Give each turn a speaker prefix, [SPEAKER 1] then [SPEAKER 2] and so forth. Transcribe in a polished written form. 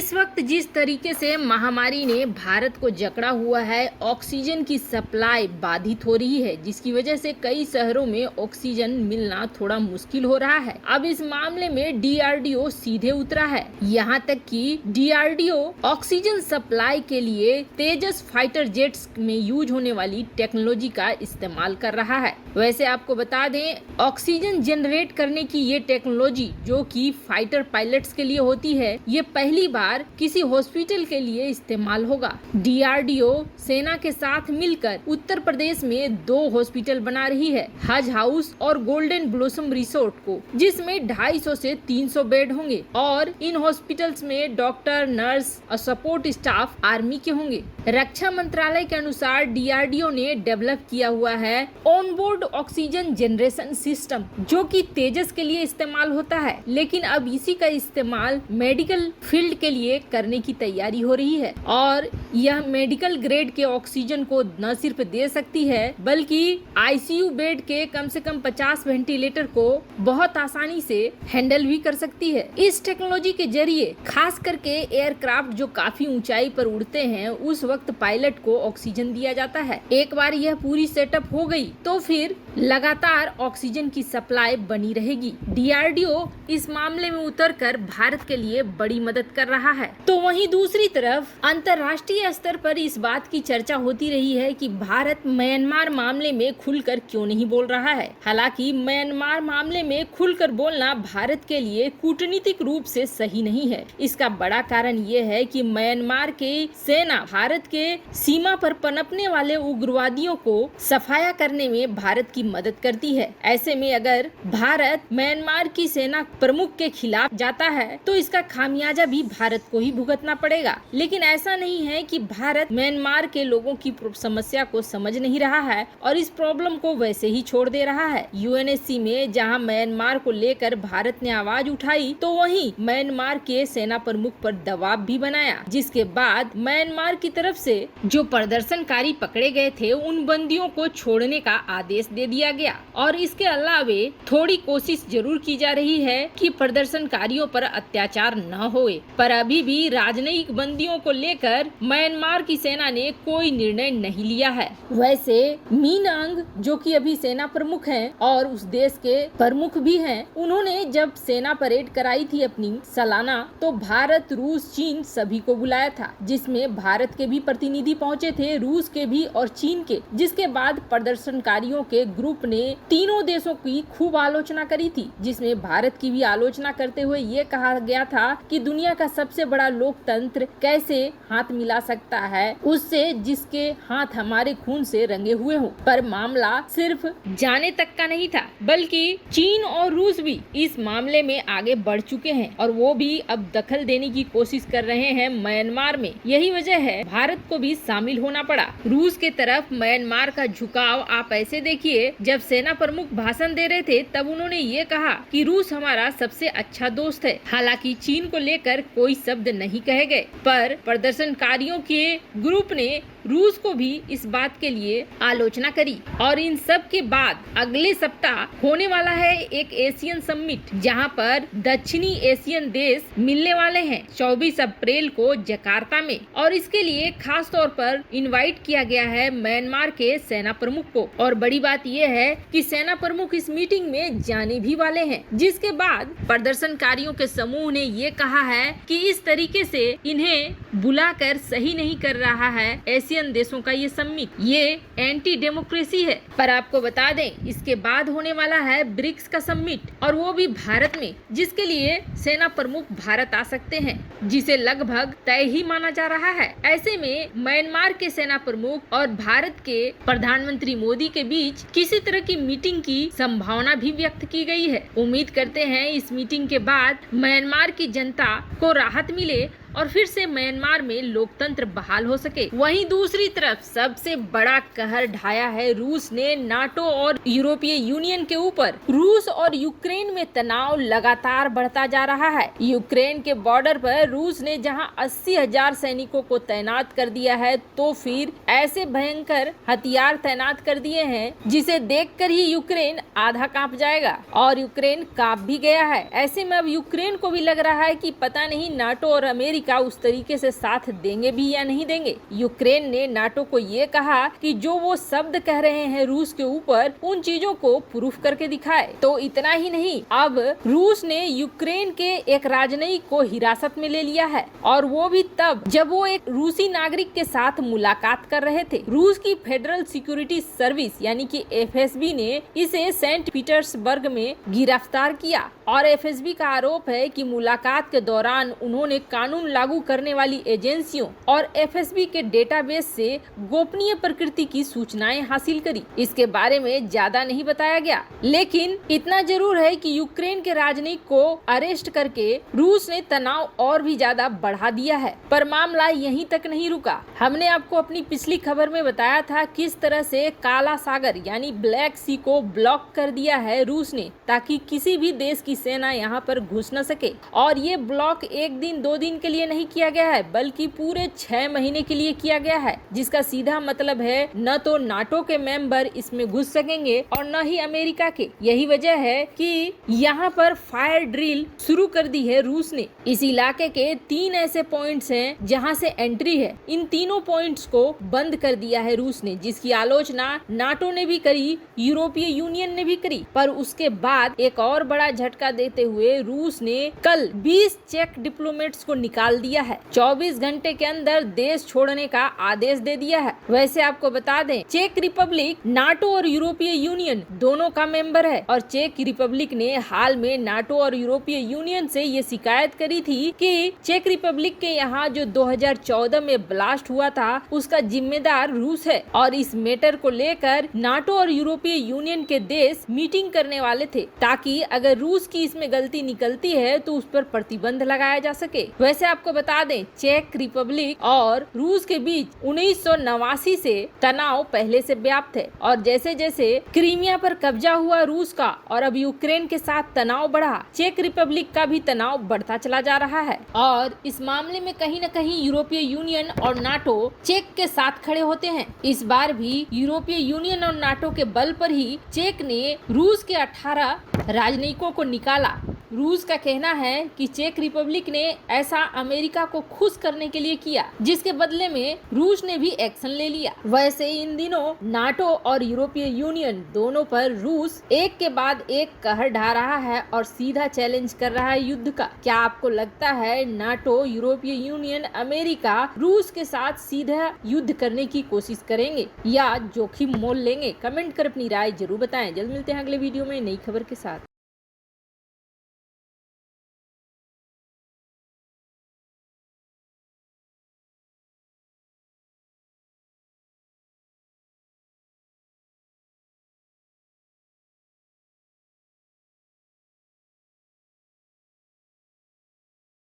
[SPEAKER 1] इस वक्त जिस तरीके से महामारी ने भारत को जकड़ा हुआ है, ऑक्सीजन की सप्लाई बाधित हो रही है, जिसकी वजह से कई शहरों में ऑक्सीजन मिलना थोड़ा मुश्किल हो रहा है। अब इस मामले में डीआरडीओ सीधे उतरा है। यहाँ तक कि डीआरडीओ ऑक्सीजन सप्लाई के लिए तेजस फाइटर जेट्स में यूज होने वाली टेक्नोलॉजी का इस्तेमाल कर रहा है। वैसे आपको बता दें, ऑक्सीजन जनरेट करने की ये टेक्नोलॉजी जो कि फाइटर पायलट्स के लिए होती है, ये पहली बार किसी हॉस्पिटल के लिए इस्तेमाल होगा। डीआरडीओ सेना के साथ मिलकर उत्तर प्रदेश में 2 हॉस्पिटल बना रही है, हज हाउस और गोल्डन ब्लॉसम रिसोर्ट को, जिसमें 250 से 300 बेड होंगे और इन हॉस्पिटल्स में डॉक्टर, नर्स और सपोर्ट स्टाफ आर्मी के होंगे। रक्षा मंत्रालय के अनुसार डीआरडीओ ने डेवलप किया हुआ है ऑनबोर्ड ऑक्सीजन जनरेशन सिस्टम, जो कि तेजस के लिए इस्तेमाल होता है, लेकिन अब इसी का इस्तेमाल मेडिकल फील्ड के लिए करने की तैयारी हो रही है और यह मेडिकल ग्रेड के ऑक्सीजन को न सिर्फ दे सकती है, बल्कि आईसीयू बेड के कम से कम 50 वेंटिलेटर को बहुत आसानी से हैंडल भी कर सकती है। इस टेक्नोलॉजी के जरिए खास करके एयरक्राफ्ट जो काफी ऊंचाई पर उड़ते हैं, उस वक्त पायलट को ऑक्सीजन दिया जाता है। एक बार यह पूरी सेटअप हो गई तो फिर लगातार ऑक्सीजन की सप्लाई बनी रहेगी। डीआरडीओ इस मामले में उतरकर भारत के लिए बड़ी मदद कर रहा है। तो वहीं दूसरी तरफ अंतर्राष्ट्रीय स्तर पर इस बात की चर्चा होती रही है कि भारत म्यांमार मामले में खुलकर क्यों नहीं बोल रहा है। हालांकि म्यांमार मामले में खुलकर बोलना भारत के लिए कूटनीतिक रूप से सही नहीं है। इसका बड़ा कारण ये है कि म्यांमार के सेना भारत के सीमा पर पनपने वाले उग्रवादियों को सफाया करने में भारत की मदद करती है। ऐसे में अगर भारत म्यांमार की सेना प्रमुख के खिलाफ जाता है तो इसका खामियाजा भी भारत को ही भुगतना पड़ेगा। लेकिन ऐसा नहीं है कि भारत म्यांमार के लोगों की समस्या को समझ नहीं रहा है और इस प्रॉब्लम को वैसे ही छोड़ दे रहा है। यूएनएससी में जहां म्यांमार को लेकर भारत ने आवाज उठाई, तो वहीं म्यांमार के सेना प्रमुख पर दबाव भी बनाया, जिसके बाद म्यांमार की तरफ से जो प्रदर्शनकारी पकड़े गए थे, उन बंदियों को छोड़ने का आदेश दे दिया गया। और इसके अलावे थोड़ी कोशिश जरूर की जा रही है कि प्रदर्शनकारियों पर अत्याचार न होए, पर अभी भी राजनयिक बंदियों को लेकर म्यांमार की सेना ने कोई निर्णय नहीं लिया है। वैसे मीन आंग जो कि अभी सेना प्रमुख हैं और उस देश के प्रमुख भी हैं, उन्होंने जब सेना परेड कराई थी अपनी सालाना, तो भारत, रूस, चीन सभी को बुलाया था, जिसमें भारत के भी प्रतिनिधि पहुंचे थे, रूस के भी और चीन के। जिसके बाद प्रदर्शनकारियों के ग्रुप ने तीनों देशों की खूब आलोचना करी थी, जिसमें भारत की भी आलोचना करते हुए ये कहा गया था कि दुनिया का सबसे बड़ा लोकतंत्र कैसे हाथ मिला सकता है उससे जिसके हाथ हमारे खून से रंगे हुए हों। पर मामला सिर्फ जाने तक का नहीं था, बल्कि चीन और रूस भी इस मामले में आगे बढ़ चुके हैं और वो भी अब दखल देने की कोशिश कर रहे हैं म्यांमार में। यही वजह है भारत को भी शामिल होना पड़ा। रूस के तरफ म्यांमार का झुकाव आप ऐसे देखिए, जब सेना प्रमुख भाषण दे रहे थे तब उन्होंने ये कहा कि रूस हमारा सबसे अच्छा दोस्त है। हालांकि चीन को लेकर कोई शब्द नहीं कहे गए, पर प्रदर्शनकारियों के ग्रुप ने रूस को भी इस बात के लिए आलोचना करी। और इन सब के बाद अगले सप्ताह होने वाला है एक एशियन समिट, जहां पर दक्षिणी एशियन देश मिलने वाले हैं 24 अप्रैल को जकार्ता में। और इसके लिए खास तौर पर इनवाइट किया गया है म्यांमार के सेना प्रमुख को। और बड़ी बात यह है कि सेना प्रमुख इस मीटिंग में जाने भी वाले हैं। जिसके बाद प्रदर्शनकारियों के समूह ने ये कहा है कि इस तरीके से इन्हें बुलाकर सही नहीं कर रहा है एशियन देशों का ये समिट, ये एंटी डेमोक्रेसी है। पर आपको बता दें, इसके बाद होने वाला है ब्रिक्स का समिट, और वो भी भारत में, जिसके लिए सेना प्रमुख भारत आ सकते हैं, जिसे लगभग तय ही माना जा रहा है। ऐसे में म्यांमार के सेना प्रमुख और भारत के प्रधानमंत्री मोदी के बीच किसी तरह की मीटिंग की संभावना भी व्यक्त की गई है। उम्मीद करते हैं इस मीटिंग के बाद म्यांमार की जनता को राहत मिले और फिर से म्यांमार में लोकतंत्र बहाल हो सके। वहीं दूसरी तरफ सबसे बड़ा कहर ढाया है रूस ने नाटो और यूरोपीय यूनियन के ऊपर। रूस और यूक्रेन में तनाव लगातार बढ़ता जा रहा है। यूक्रेन के बॉर्डर पर रूस ने जहां 80,000 सैनिकों को तैनात कर दिया है, तो फिर ऐसे भयंकर हथियार तैनात कर दिए हैं जिसे देखकर ही यूक्रेन आधा कांप जाएगा, और यूक्रेन कांप भी गया है। ऐसे में अब यूक्रेन को भी लग रहा है कि पता नहीं नाटो और अमेरिका अमेरिका उस तरीके से साथ देंगे भी या नहीं देंगे। यूक्रेन ने नाटो को ये कहा कि जो वो शब्द कह रहे हैं रूस के ऊपर, उन चीजों को प्रूफ करके दिखाए। तो इतना ही नहीं, अब रूस ने यूक्रेन के एक राजनयिक को हिरासत में ले लिया है, और वो भी तब जब वो एक रूसी नागरिक के साथ मुलाकात कर रहे थे। रूस की फेडरल सिक्योरिटी सर्विस यानी कि एफएसबी ने इसे सेंट पीटर्सबर्ग में गिरफ्तार किया, और एफएसबी का आरोप है कि मुलाकात के दौरान उन्होंने कानून लागू करने वाली एजेंसियों और एफएसबी के डेटाबेस से गोपनीय प्रकृति की सूचनाएं हासिल करी। इसके बारे में ज्यादा नहीं बताया गया, लेकिन इतना जरूर है कि यूक्रेन के राजनयिक को अरेस्ट करके रूस ने तनाव और भी ज्यादा बढ़ा दिया है। पर मामला यहीं तक नहीं रुका। हमने आपको अपनी पिछली खबर में बताया था किस तरह से काला सागर यानी ब्लैक सी को ब्लॉक कर दिया है रूस ने, ताकि किसी भी देश की सेना यहाँ पर घुस न सके। और ये ब्लॉक एक दिन दो दिन के लिए नहीं किया गया है, बल्कि पूरे 6 महीने के लिए किया गया है, जिसका सीधा मतलब है न तो नाटो के मेंबर इसमें घुस सकेंगे और न ही अमेरिका के। यही वजह है कि यहाँ पर फायर ड्रिल शुरू कर दी है रूस ने। इस इलाके के 3 ऐसे पॉइंट्स हैं जहाँ से एंट्री है। इन तीनों पॉइंट्स को बंद कर दिया है रूस ने, जिसकी आलोचना नाटो ने भी करी, यूरोपीय यूनियन ने भी करी। पर उसके बाद एक और बड़ा झटका देते हुए रूस ने कल 20 चेक डिप्लोमेट्स को निकाल दिया है। 24 घंटे के अंदर देश छोड़ने का आदेश दे दिया है। वैसे आपको बता दें, चेक रिपब्लिक नाटो और यूरोपीय यूनियन दोनों का मेंबर है, और चेक रिपब्लिक ने हाल में नाटो और यूरोपीय यूनियन से ये शिकायत करी थी कि चेक रिपब्लिक के यहाँ जो 2014 में ब्लास्ट हुआ था उसका जिम्मेदार रूस है, और इस मैटर को लेकर नाटो और यूरोपीय यूनियन के देश मीटिंग करने वाले थे, ताकि अगर रूस की इसमें गलती निकलती है तो उस पर प्रतिबंध लगाया जा सके। वैसे आपको बता दें, चेक रिपब्लिक और रूस के बीच 1989 से तनाव पहले से व्याप्त है, और जैसे जैसे क्रीमिया पर कब्जा हुआ रूस का और अब यूक्रेन के साथ तनाव बढ़ा, चेक रिपब्लिक का भी तनाव बढ़ता चला जा रहा है। और इस मामले में कहीं न कहीं यूरोपीय यूनियन और नाटो चेक के साथ खड़े होते हैं। इस बार भी यूरोपीय यूनियन और नाटो के बल पर ही चेक ने रूस के 18 राजनयिकों को निकाला। रूस का कहना है कि चेक रिपब्लिक ने ऐसा अमेरिका को खुश करने के लिए किया, जिसके बदले में रूस ने भी एक्शन ले लिया। वैसे इन दिनों नाटो और यूरोपीय यूनियन दोनों पर रूस एक के बाद एक कहर ढा रहा है और सीधा चैलेंज कर रहा है युद्ध का। क्या आपको लगता है नाटो, यूरोपीय यूनियन, अमेरिका रूस के साथ सीधा युद्ध करने की कोशिश करेंगे या जोखिम मोल लेंगे? कमेंट कर अपनी राय जरूर बताएं। जल्द मिलते हैं अगले वीडियो में नई खबर के साथ।